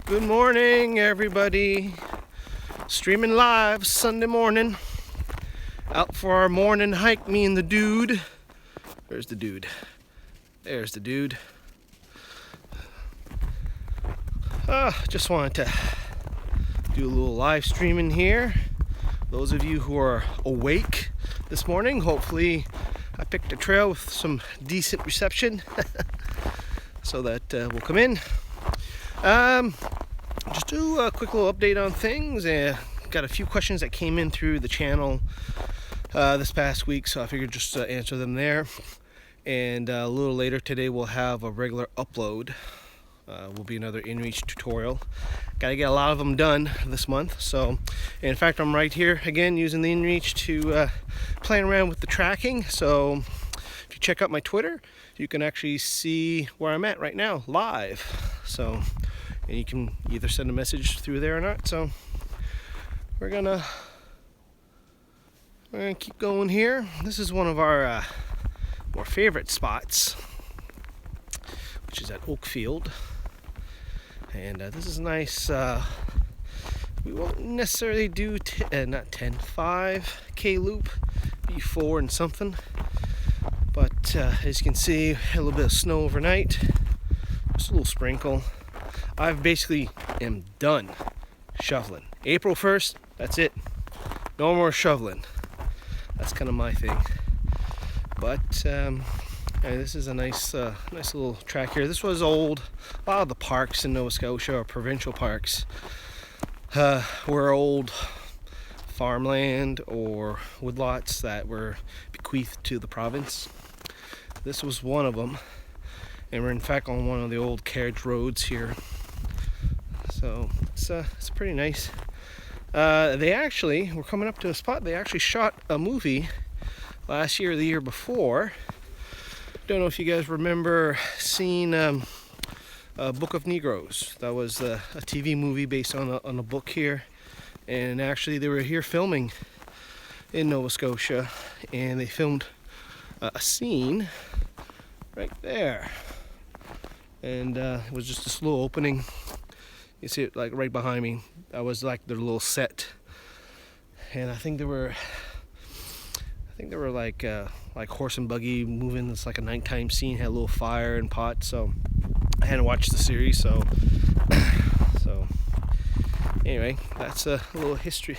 Good morning, everybody. Streaming live Sunday morning. Out for our morning hike, me and the dude. There's the dude. There's the dude. Just wanted to do a little live streaming here. Those of you who are awake this morning, hopefully I picked a trail with some decent reception so that we'll come in. Just do a quick little update on things. Got a few questions that came in through the channel this past week, so I figured just answer them there. And a little later today we'll have a regular upload. Will be another inReach tutorial. Got to get a lot of them done this month. So, in fact, I'm right here again using the inReach to playing around with the tracking. So, if you check out my Twitter, you can actually see where I'm at right now, live. So, and you can either send a message through there or not. So, we're gonna keep going here. This is one of our more favorite spots, which is at Oakfield. And this is nice. We won't necessarily do 5K loop, be 4 and something. But as you can see, a little bit of snow overnight, just a little sprinkle. I basically am done shoveling. April 1st, that's it. No more shoveling. That's kind of my thing. But this is a nice little track here. This was old. A lot of the parks in Nova Scotia, or provincial parks, were old farmland or woodlots that were bequeathed to the province. This was one of them, and we're in fact on one of the old carriage roads here. So it's pretty nice. We're coming up to a spot. They actually shot a movie last year or the year before. Don't know if you guys remember seeing Book of Negroes. That was a TV movie based on a book here, and actually they were here filming in Nova Scotia, and they filmed a scene right there, and it was just a slow opening. You see it like right behind me. That was like their little set, and I think they were like horse and buggy moving. It's like a nighttime scene, had a little fire and pot. So I hadn't watched the series, so anyway, that's a little history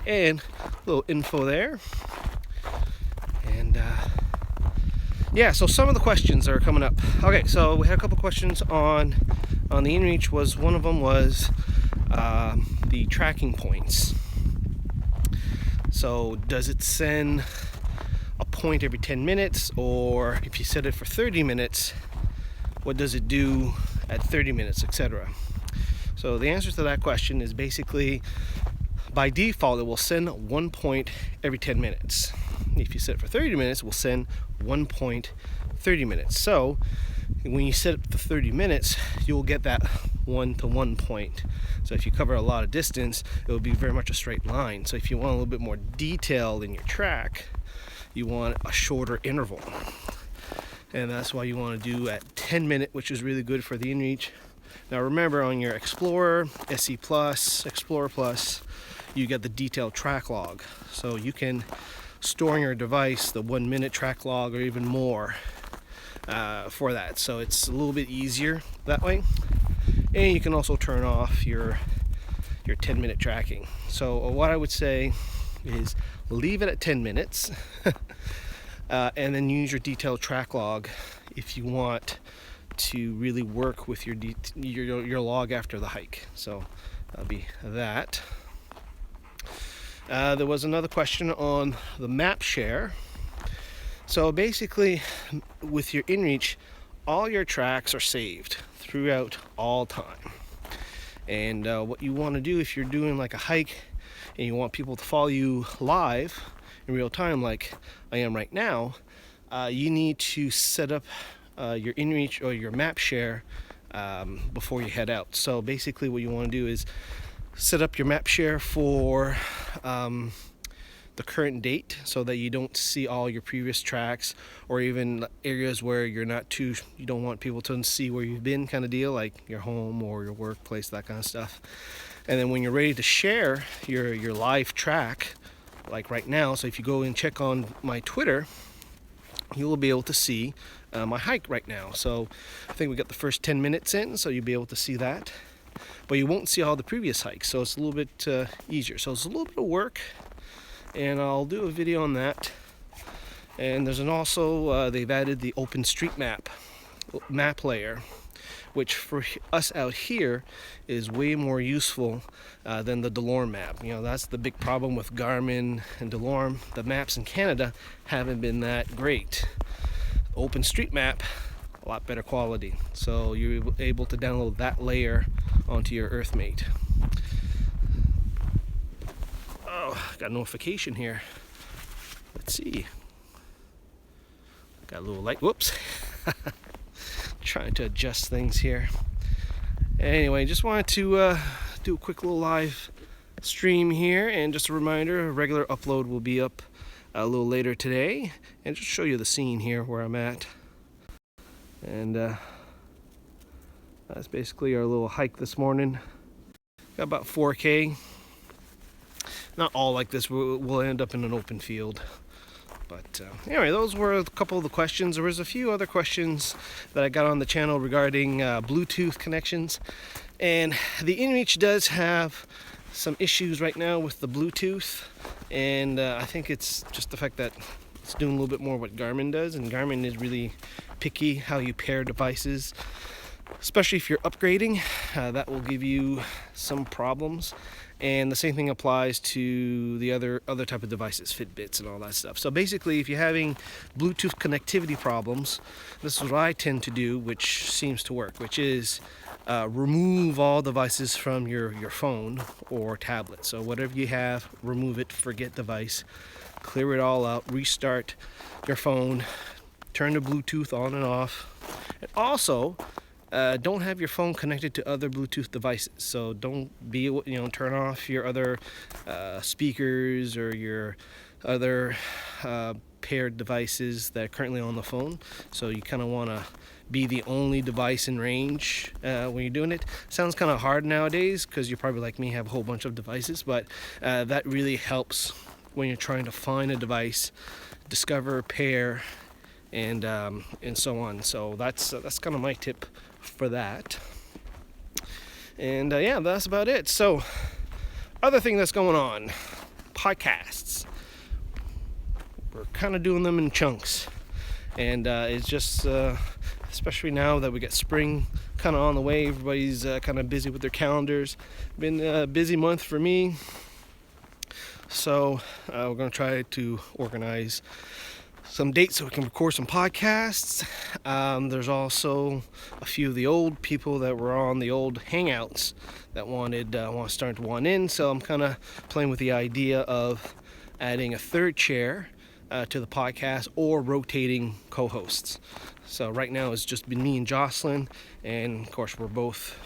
and a little info there. And yeah, so some of the questions are coming up. Okay, so we had a couple questions on the inReach. One of them was the tracking points. So does it send a point every 10 minutes, or if you set it for 30 minutes, what does it do at 30 minutes, etc.? So the answer to that question is basically, by default, it will send 1 point every 10 minutes. If you set it for 30 minutes, it will send 1 point 30 minutes. So when you set it for 30 minutes, you'll get that 1-to-1 point. So if you cover a lot of distance, it will be very much a straight line. So if you want a little bit more detail in your track, you want a shorter interval. And that's why you want to do at 10 minute, which is really good for the inReach. Now remember, on your Explorer, SE Plus, Explorer Plus, you get the detailed track log. So you can store in your device the 1 minute track log or even more for that. So it's a little bit easier that way. And you can also turn off your 10 minute tracking. So what I would say is leave it at 10 minutes and then use your detailed track log if you want to really work with your log after the hike. So that'll be that. There was another question on the map share. So basically, with your inReach, all your tracks are saved throughout all time. And what you want to do if you're doing like a hike and you want people to follow you live in real time, like I am right now, you need to set up your inReach or your map share before you head out. So basically what you want to do is set up your map share for the current date so that you don't see all your previous tracks, or even areas where you don't want people to see where you've been, kind of deal, like your home or your workplace, that kind of stuff. And then when you're ready to share your live track, like right now, so if you go and check on my Twitter, you will be able to see my hike right now. So I think we got the first 10 minutes in, so you'll be able to see that, but you won't see all the previous hikes, so it's a little bit easier. So it's a little bit of work, and I'll do a video on that. And there's also they've added the OpenStreetMap map layer, which for us out here is way more useful than the Delorme map. You know, that's the big problem with Garmin and Delorme. The maps in Canada haven't been that great. OpenStreetMap, a lot better quality. So you're able to download that layer onto your Earthmate. Oh, got a notification here. Let's see. Got a little light. Whoops. Trying to adjust things here. Anyway, just wanted to do a quick little live stream here, and just a reminder, a regular upload will be up a little later today, and just show you the scene here where I'm at. And that's basically our little hike this morning. Got about 4K. Not all like this, we'll end up in an open field. But anyway, those were a couple of the questions. There was a few other questions that I got on the channel regarding Bluetooth connections. And the inReach does have some issues right now with the Bluetooth. And I think it's just the fact that it's doing a little bit more what Garmin does. And Garmin is really picky how you pair devices, especially if you're upgrading. That will give you some problems. And the same thing applies to the other type of devices, Fitbits and all that stuff. So basically, if you're having Bluetooth connectivity problems, this is what I tend to do, which seems to work, which is remove all devices from your phone or tablet. So whatever you have, remove it, forget device, clear it all out, restart your phone, turn the Bluetooth on and off. And also, don't have your phone connected to other Bluetooth devices. So don't turn off your other speakers or your other paired devices that are currently on the phone. So you kind of want to be the only device in range when you're doing it. Sounds kind of hard nowadays because you're probably like me, have a whole bunch of devices, but that really helps when you're trying to find a device, discover, pair, and so on. So that's kind of my tip for that. And yeah, that's about it. So other thing that's going on, podcasts, we're kind of doing them in chunks, and it's just especially now that we got spring kind of on the way, everybody's kind of busy with their calendars. Been a busy month for me, so we're going to try to organize some dates so we can record some podcasts. There's also a few of the old people that were on the old Hangouts that want in. So I'm kind of playing with the idea of adding a third chair to the podcast, or rotating co-hosts. So right now it's just been me and Jocelyn, and of course we're both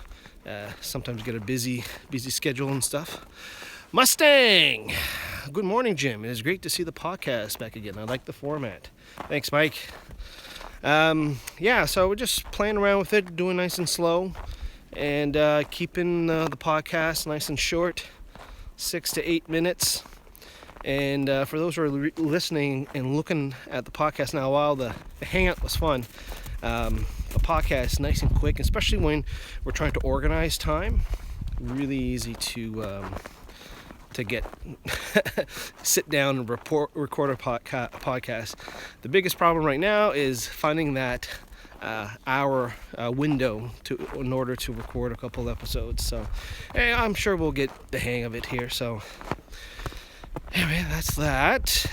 sometimes get a busy schedule and stuff. Mustang! Good morning, Jim. It is great to see the podcast back again. I like the format. Thanks, Mike. Yeah, so we're just playing around with it, doing nice and slow, and keeping the podcast nice and short, 6 to 8 minutes. And for those who are listening and looking at the podcast now, while the hangout was fun, the podcast nice and quick, especially when we're trying to organize time. Really easy to get sit down and record a podcast. The biggest problem right now is finding that hour window in order to record a couple episodes. So I'm sure we'll get the hang of it here. So anyway, that's that.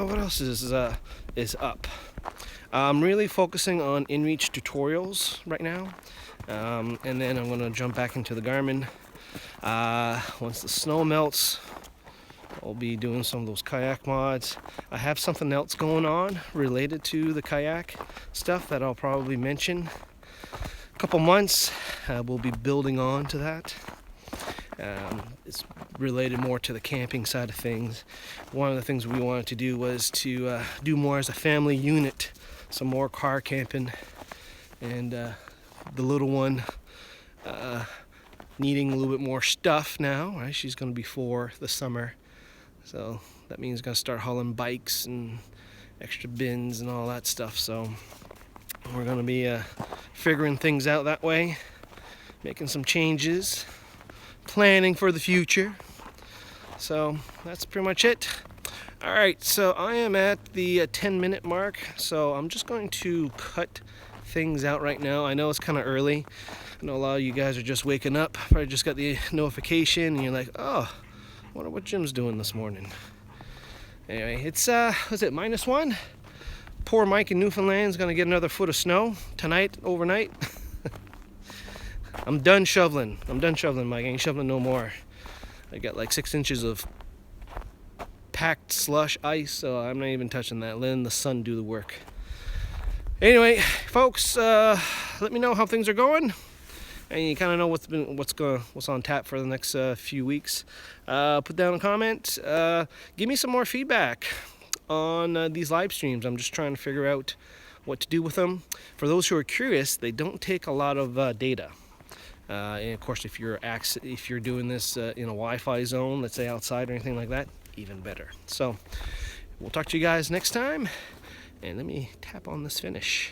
What else is up? I'm really focusing on inReach tutorials right now, and then I'm going to jump back into the Garmin. Once the snow melts, I'll be doing some of those kayak mods. I have something else going on related to the kayak stuff that I'll probably mention. A couple months, we'll be building on to that. It's related more to the camping side of things. One of the things we wanted to do was to do more as a family unit, some more car camping, and the little one needing a little bit more stuff now, right? She's going to be 4 this summer, so that means going to start hauling bikes and extra bins and all that stuff. So we're going to be figuring things out that way, making some changes, planning for the future. So that's pretty much it. All right, so I am at the 10-minute mark, so I'm just going to cut things out right now. I know it's kind of early. I know a lot of you guys are just waking up. Probably just got the notification and you're like, oh, I wonder what Jim's doing this morning. Anyway, it's was it -1? Poor Mike in Newfoundland's gonna get another foot of snow tonight, overnight. I'm done shoveling, Mike. I ain't shoveling no more. I got like 6 inches of packed slush ice, so I'm not even touching that, letting the sun do the work. Anyway, folks, let me know how things are going, and you kind of know what's on tap for the next few weeks. Put down a comment. Give me some more feedback on these live streams. I'm just trying to figure out what to do with them. For those who are curious, they don't take a lot of data. And of course, if you're doing this in a Wi-Fi zone, let's say outside or anything like that, even better. So we'll talk to you guys next time. And let me tap on this finish.